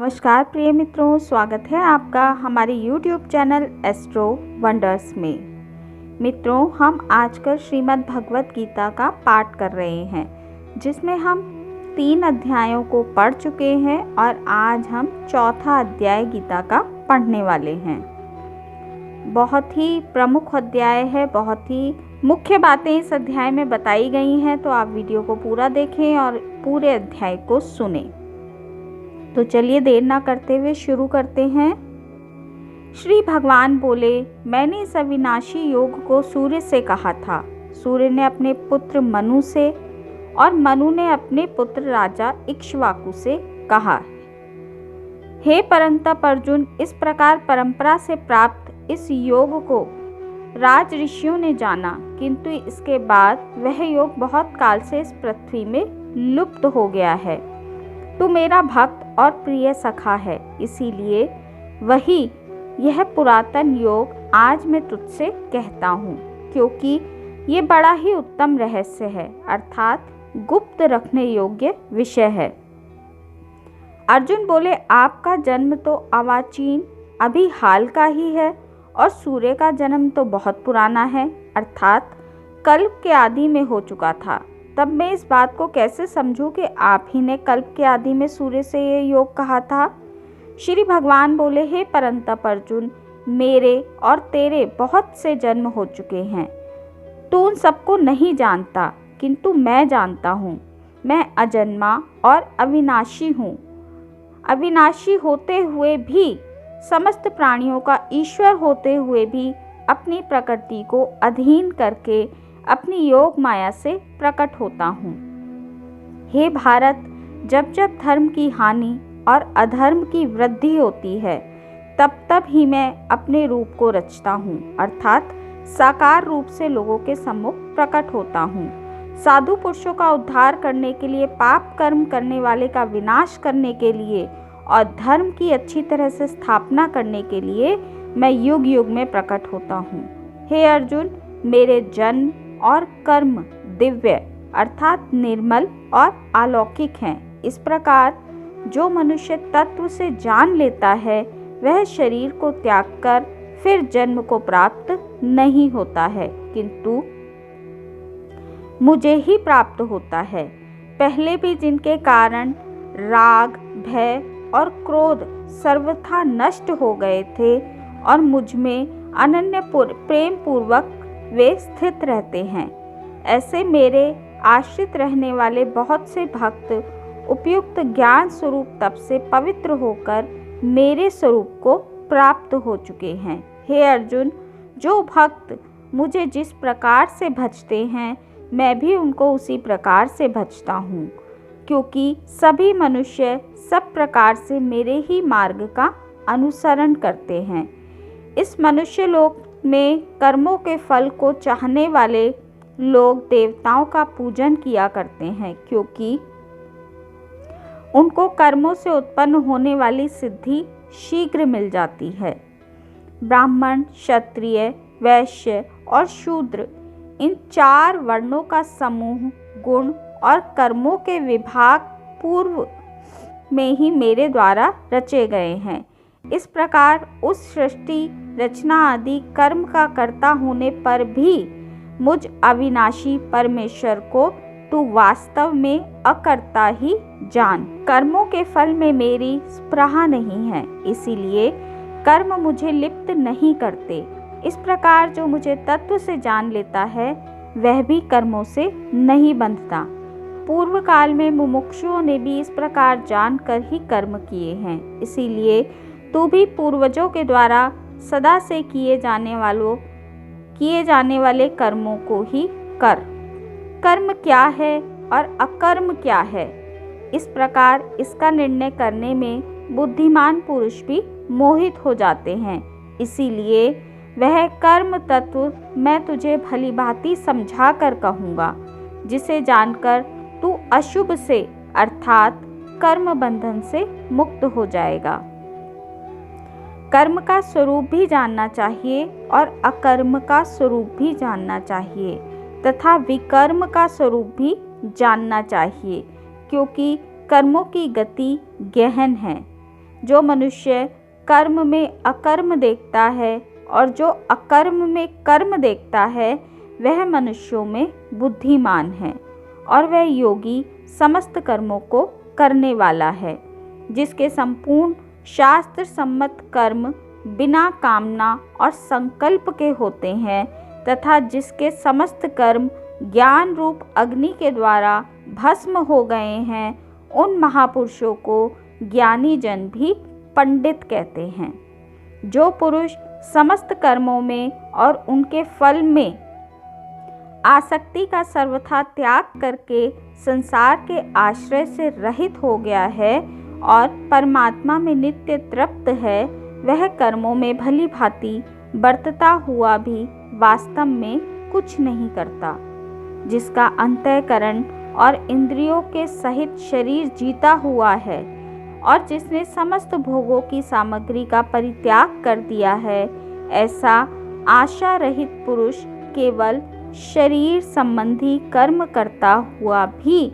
नमस्कार प्रिय मित्रों, स्वागत है आपका हमारे YouTube चैनल एस्ट्रो वंडर्स में। मित्रों, हम आजकल श्रीमद् भगवत गीता का पाठ कर रहे हैं, जिसमें हम 3 अध्यायों को पढ़ चुके हैं और आज हम चौथा अध्याय गीता का पढ़ने वाले हैं। बहुत ही प्रमुख अध्याय है, बहुत ही मुख्य बातें इस अध्याय में बताई गई हैं, तो आप वीडियो को पूरा देखें और पूरे अध्याय को सुनें। तो चलिए देर ना करते हुए शुरू करते हैं। श्री भगवान बोले, मैंने इस अविनाशी योग को सूर्य से कहा था। सूर्य ने अपने पुत्र मनु से और मनु ने अपने पुत्र राजा इक्ष्वाकु से कहा, हे परंतप अर्जुन, इस प्रकार परंपरा से प्राप्त इस योग को राज ऋषियों ने जाना, किंतु इसके बाद वह योग बहुत काल से इस पृथ्वी में लुप्त हो गया है। तू मेरा भक्त और प्रिय सखा है, इसीलिए वही यह पुरातन योग आज मैं तुझसे कहता हूँ, क्योंकि ये बड़ा ही उत्तम रहस्य है, अर्थात गुप्त रखने योग्य विषय है। अर्जुन बोले, आपका जन्म तो अवाचीन अभी हाल का ही है और सूर्य का जन्म तो बहुत पुराना है, अर्थात कल्प के आदि में हो चुका था। तब मैं इस बात को कैसे समझूं कि आप ही ने कल्प के आदि में सूर्य से ये योग कहा था। श्री भगवान बोले, हे परंतप अर्जुन, मेरे और तेरे बहुत से जन्म हो चुके हैं। तू उन सबको नहीं जानता, किंतु मैं जानता हूँ। मैं अजन्मा और अविनाशी हूँ। अविनाशी होते हुए भी, समस्त प्राणियों का ईश्वर होते हुए भी, अपनी प्रकृति को अधीन करके अपनी योग माया से प्रकट होता हूँ। हे भारत, जब जब धर्म की हानि और अधर्म की वृद्धि होती है, तब तब ही मैं अपने रूप को रचता हूँ, अर्थात साकार रूप से लोगों के सम्मुख प्रकट होता हूँ। साधु पुरुषों का उद्धार करने के लिए, पाप कर्म करने वाले का विनाश करने के लिए और धर्म की अच्छी तरह से स्थापना करने के लिए मैं युग युग में प्रकट होता हूँ। हे अर्जुन, मेरे जन्म और कर्म दिव्य अर्थात निर्मल और अलौकिक हैं। इस प्रकार जो मनुष्य तत्व से जान लेता है, वह शरीर को त्याग कर फिर जन्म को प्राप्त नहीं होता है, किंतु मुझे ही प्राप्त होता है। पहले भी जिनके कारण राग, भय और क्रोध सर्वथा नष्ट हो गए थे और मुझ में अनन्य प्रेम पूर्वक वे स्थित रहते हैं, ऐसे मेरे आश्रित रहने वाले बहुत से भक्त उपयुक्त ज्ञान स्वरूप तप से पवित्र होकर मेरे स्वरूप को प्राप्त हो चुके हैं। हे अर्जुन, जो भक्त मुझे जिस प्रकार से भजते हैं, मैं भी उनको उसी प्रकार से भजता हूँ, क्योंकि सभी मनुष्य सब प्रकार से मेरे ही मार्ग का अनुसरण करते हैं। इस मनुष्य लोक में कर्मों के फल को चाहने वाले लोग देवताओं का पूजन किया करते हैं, क्योंकि उनको कर्मों से उत्पन्न होने वाली सिद्धि शीघ्र मिल जाती है। ब्राह्मण, क्षत्रिय, वैश्य और शूद्र, इन 4 वर्णों का समूह गुण और कर्मों के विभाग पूर्व में ही मेरे द्वारा रचे गए हैं। इस प्रकार उस सृष्टि, रचना आदि कर्म का कर्ता होने पर भी मुझ अविनाशी परमेश्वर को तू वास्तव में अकर्ता ही जान। कर्मों के फल में मेरी स्पृहा नहीं है, इसीलिए कर्म मुझे लिप्त नहीं करते। इस प्रकार जो मुझे तत्व से जान लेता है, वह भी कर्मों से नहीं बंधता। पूर्व काल में मुमुक्षुओं ने भी इस प्रकार जानकर ही कर्म किए हैं, इसीलिए तू भी पूर्वजों के द्वारा सदा से किए जाने वाले कर्मों को ही कर। कर्म क्या है और अकर्म क्या है, इस प्रकार इसका निर्णय करने में बुद्धिमान पुरुष भी मोहित हो जाते हैं। इसीलिए वह कर्म तत्व मैं तुझे भली भांति समझा कर कहूँगा, जिसे जानकर तू अशुभ से अर्थात कर्म बंधन से मुक्त हो जाएगा। कर्म का स्वरूप भी जानना चाहिए और अकर्म का स्वरूप भी जानना चाहिए तथा विकर्म का स्वरूप भी जानना चाहिए, क्योंकि कर्मों की गति गहन है। जो मनुष्य कर्म में अकर्म देखता है और जो अकर्म में कर्म देखता है, वह मनुष्यों में बुद्धिमान है और वह योगी समस्त कर्मों को करने वाला है, जिसके संपूर्ण शास्त्र सम्मत कर्म बिना कामना और संकल्प के होते हैं तथा जिसके समस्त कर्म ज्ञान रूप अग्नि के द्वारा भस्म हो गए हैं, उन महापुरुषों को ज्ञानी जन भी पंडित कहते हैं। जो पुरुष समस्त कर्मों में और उनके फल में आसक्ति का सर्वथा त्याग करके संसार के आश्रय से रहित हो गया है और परमात्मा में नित्य तृप्त है, वह कर्मों में भली भांति बरतता हुआ भी वास्तव में कुछ नहीं करता। जिसका अंतःकरण और इंद्रियों के सहित शरीर जीता हुआ है और जिसने समस्त भोगों की सामग्री का परित्याग कर दिया है, ऐसा आशा रहित पुरुष केवल शरीर संबंधी कर्म करता हुआ भी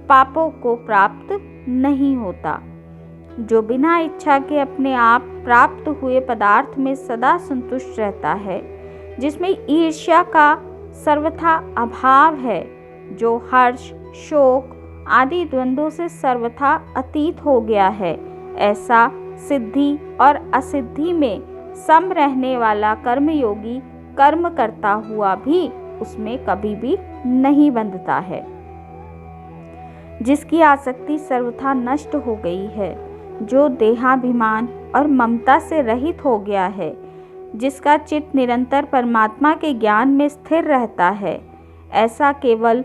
पापों को प्राप्त नहीं होता। जो बिना इच्छा के अपने आप प्राप्त हुए पदार्थ में सदा संतुष्ट रहता है, जिसमें ईर्ष्या का सर्वथा अभाव है, जो हर्ष शोक आदि द्वंद्वों से सर्वथा अतीत हो गया है, ऐसा सिद्धि और असिद्धि में सम रहने वाला कर्मयोगी कर्म करता हुआ भी उसमें कभी भी नहीं बंधता है। जिसकी आसक्ति सर्वथा नष्ट हो गई है, जो देहाभिमान और ममता से रहित हो गया है, जिसका चित्त निरंतर परमात्मा के ज्ञान में स्थिर रहता है, ऐसा केवल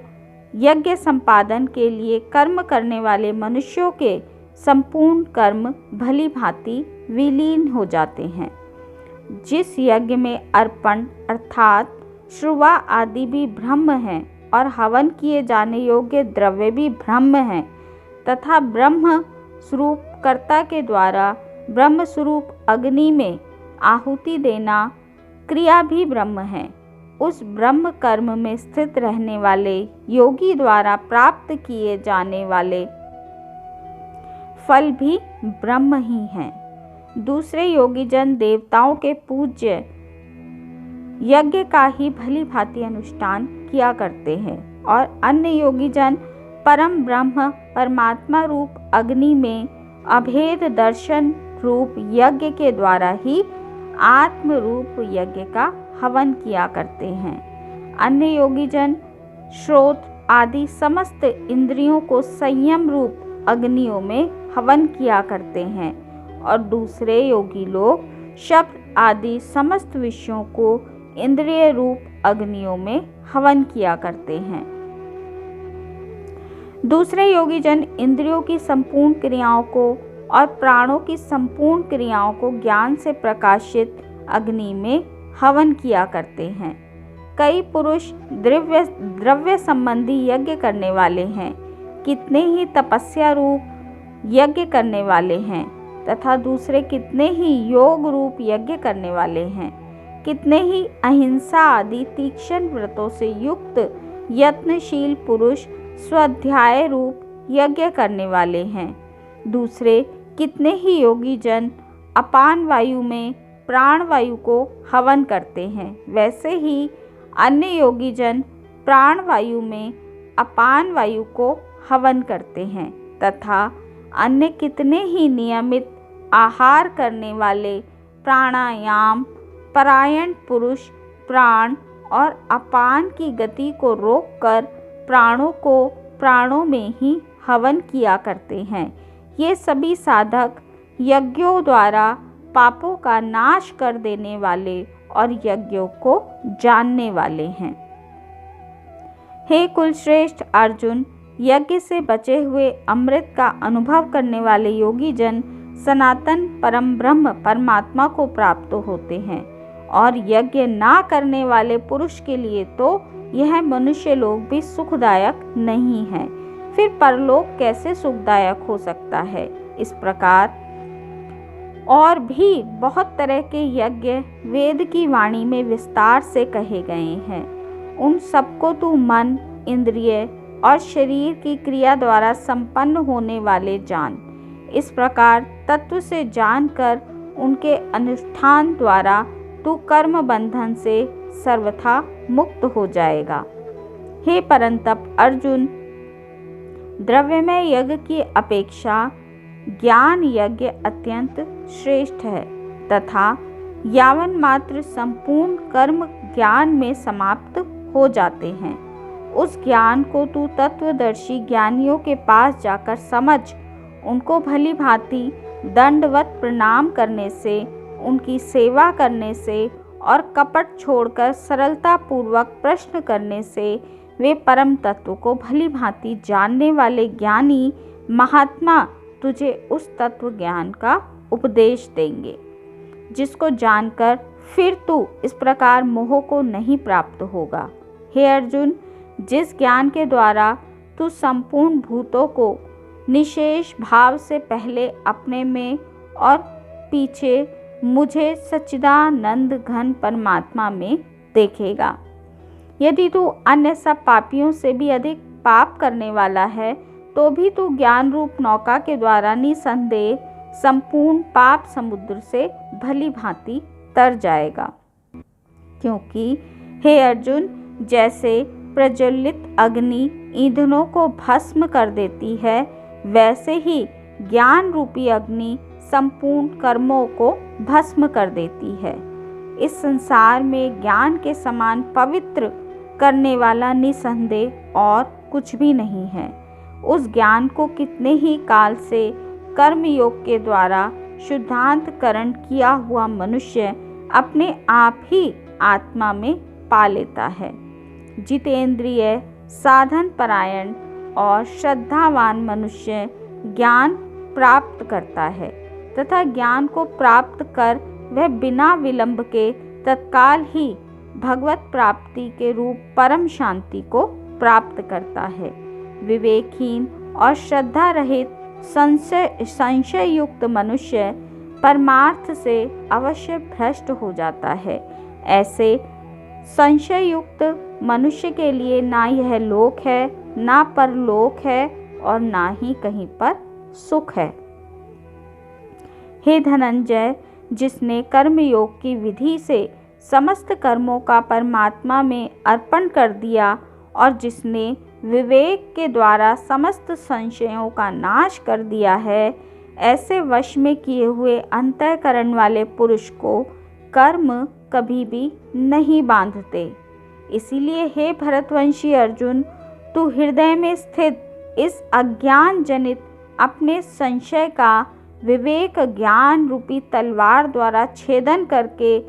यज्ञ संपादन के लिए कर्म करने वाले मनुष्यों के संपूर्ण कर्म भली भांति विलीन हो जाते हैं। जिस यज्ञ में अर्पण अर्थात श्रुवा आदि भी ब्रह्म हैं और हवन किए जाने योग्य द्रव्य भी ब्रह्म हैं तथा ब्रह्म स्वरूप कर्ता के द्वारा ब्रह्म स्वरूप अग्नि में आहुति देना क्रिया भी ब्रह्म है, उस ब्रह्म कर्म में स्थित रहने वाले योगी द्वारा प्राप्त किए जाने वाले फल भी ब्रह्म ही हैं। दूसरे योगी जन देवताओं के पूज्य यज्ञ का ही भली भांति अनुष्ठान किया करते हैं और अन्य योगी जन परम ब्रह्म परमात्मा रूप अग्नि में अभेद दर्शन रूप यज्ञ के द्वारा ही आत्म रूप यज्ञ का हवन किया करते हैं। अन्य योगी जन श्रोत आदि समस्त इंद्रियों को संयम रूप अग्नियों में हवन किया करते हैं और दूसरे योगी लोग शब्द आदि समस्त विषयों को इंद्रिय रूप अग्नियों में हवन किया करते हैं। दूसरे योगी जन इंद्रियों की संपूर्ण क्रियाओं को और प्राणों की संपूर्ण क्रियाओं को ज्ञान से प्रकाशित अग्नि में हवन किया करते हैं। कई पुरुष द्रव्य संबंधी यज्ञ करने वाले हैं, कितने ही तपस्या रूप यज्ञ करने वाले हैं तथा दूसरे कितने ही योग रूप यज्ञ करने वाले हैं, कितने ही अहिंसा आदि तीक्ष्ण व्रतों से युक्त यत्नशील पुरुष स्वाध्याय रूप यज्ञ करने वाले हैं। दूसरे कितने ही योगी जन अपान वायु में प्राण वायु को हवन करते हैं, वैसे ही अन्य योगी जन प्राण वायु में अपान वायु को हवन करते हैं तथा अन्य कितने ही नियमित आहार करने वाले प्राणायाम परायण पुरुष प्राण और अपान की गति को रोककर प्राणों को प्राणों में ही हवन किया करते हैं। ये सभी साधक यज्ञों द्वारा पापों का नाश कर देने वाले और यज्ञों को जानने वाले हैं। हे कुलश्रेष्ठ अर्जुन, यज्ञ से बचे हुए अमृत का अनुभव करने वाले योगी जन सनातन परम ब्रह्म परमात्मा को प्राप्त होते हैं और यज्ञ ना करने वाले पुरुष के लिए तो यह मनुष्य लोक भी सुखदायक नहीं है, फिर परलोक कैसे सुखदायक हो सकता है। इस प्रकार और भी बहुत तरह के यज्ञ वेद की वाणी में विस्तार से कहे गए हैं। उन सबको तू मन इंद्रिय और शरीर की क्रिया द्वारा संपन्न होने वाले जान। इस प्रकार तत्व से जानकर उनके अनुष्ठान द्वारा तू कर्म बंधन से सर्वथा मुक्त हो जाएगा। हे परंतप अर्जुन, द्रव्यमय यज्ञ की अपेक्षा ज्ञान यज्ञ अत्यंत श्रेष्ठ है तथा यावन मात्र संपूर्ण कर्म ज्ञान में समाप्त हो जाते हैं, उस ज्ञान को तू तत्वदर्शी ज्ञानियों के पास जाकर समझ। उनको भली भांति दंडवत प्रणाम करने से, उनकी सेवा करने से और कपट छोड़कर सरलता पूर्वक प्रश्न करने से वे परम तत्व को भली भांति जानने वाले ज्ञानी महात्मा तुझे उस तत्व ज्ञान का उपदेश देंगे, जिसको जानकर फिर तू इस प्रकार मोह को नहीं प्राप्त होगा। हे अर्जुन, जिस ज्ञान के द्वारा तू संपूर्ण भूतों को निशेष भाव से पहले अपने में और पीछे मुझे सच्चिदानंद घन परमात्मा में देखेगा, यदि तू अन्य सब पापियों से भी अधिक पाप करने वाला है तो भी तू ज्ञान रूप नौका के द्वारा निसंदेह संपूर्ण पाप समुद्र से भली भांति तर जाएगा। क्योंकि हे अर्जुन, जैसे प्रज्वलित अग्नि ईंधनों को भस्म कर देती है, वैसे ही ज्ञान रूपी अग्नि संपूर्ण कर्मों को भस्म कर देती है। इस संसार में ज्ञान के समान पवित्र करने वाला निसंदेह और कुछ भी नहीं है। उस ज्ञान को कितने ही काल से कर्म योग के द्वारा शुद्धांतकरण किया हुआ मनुष्य अपने आप ही आत्मा में पा लेता है। जितेंद्रिय, साधन परायण और श्रद्धावान मनुष्य ज्ञान प्राप्त करता है तथा ज्ञान को प्राप्त कर वह बिना विलंब के तत्काल ही भगवत प्राप्ति के रूप परम शांति को प्राप्त करता है। विवेकहीन और श्रद्धा रहित संशय युक्त मनुष्य परमार्थ से अवश्य भ्रष्ट हो जाता है। ऐसे संशय युक्त मनुष्य के लिए ना यह लोक है, ना परलोक है और ना ही कहीं पर सुख है। हे धनंजय, जिसने कर्मयोग की विधि से समस्त कर्मों का परमात्मा में अर्पण कर दिया और जिसने विवेक के द्वारा समस्त संशयों का नाश कर दिया है, ऐसे वश में किए हुए अंतःकरण वाले पुरुष को कर्म कभी भी नहीं बांधते। इसीलिए हे भरतवंशी अर्जुन, तू हृदय में स्थित इस अज्ञान जनित अपने संशय का विवेक ज्ञान रूपी तलवार द्वारा छेदन करके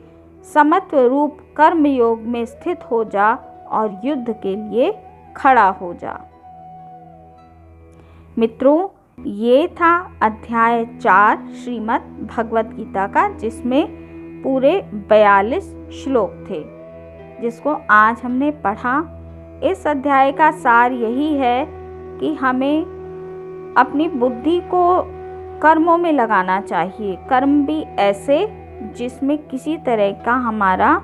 समत्व रूप कर्म योग में स्थित हो जा और युद्ध के लिए खड़ा हो जा। मित्रों, ये था अध्याय 4 श्रीमद् भगवत गीता का, जिसमें पूरे 42 श्लोक थे, जिसको आज हमने पढ़ा। इस अध्याय का सार यही है कि हमें अपनी बुद्धि को कर्मों में लगाना चाहिए। कर्म भी ऐसे जिसमें किसी तरह का हमारा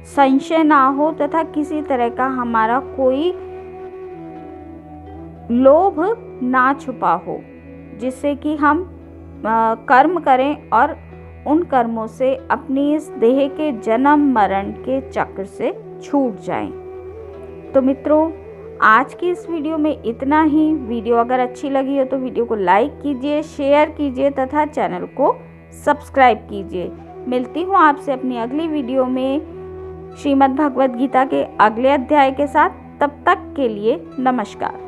संशय ना हो तथा किसी तरह का हमारा कोई लोभ ना छुपा हो, जिससे कि हम कर्म करें और उन कर्मों से अपनी इस देह के जन्म मरण के चक्र से छूट जाएं। तो मित्रों, आज की इस वीडियो में इतना ही। वीडियो अगर अच्छी लगी हो तो वीडियो को लाइक कीजिए, शेयर कीजिए तथा चैनल को सब्सक्राइब कीजिए। मिलती हूँ आपसे अपनी अगली वीडियो में श्रीमद् भगवत गीता के अगले अध्याय के साथ। तब तक के लिए नमस्कार।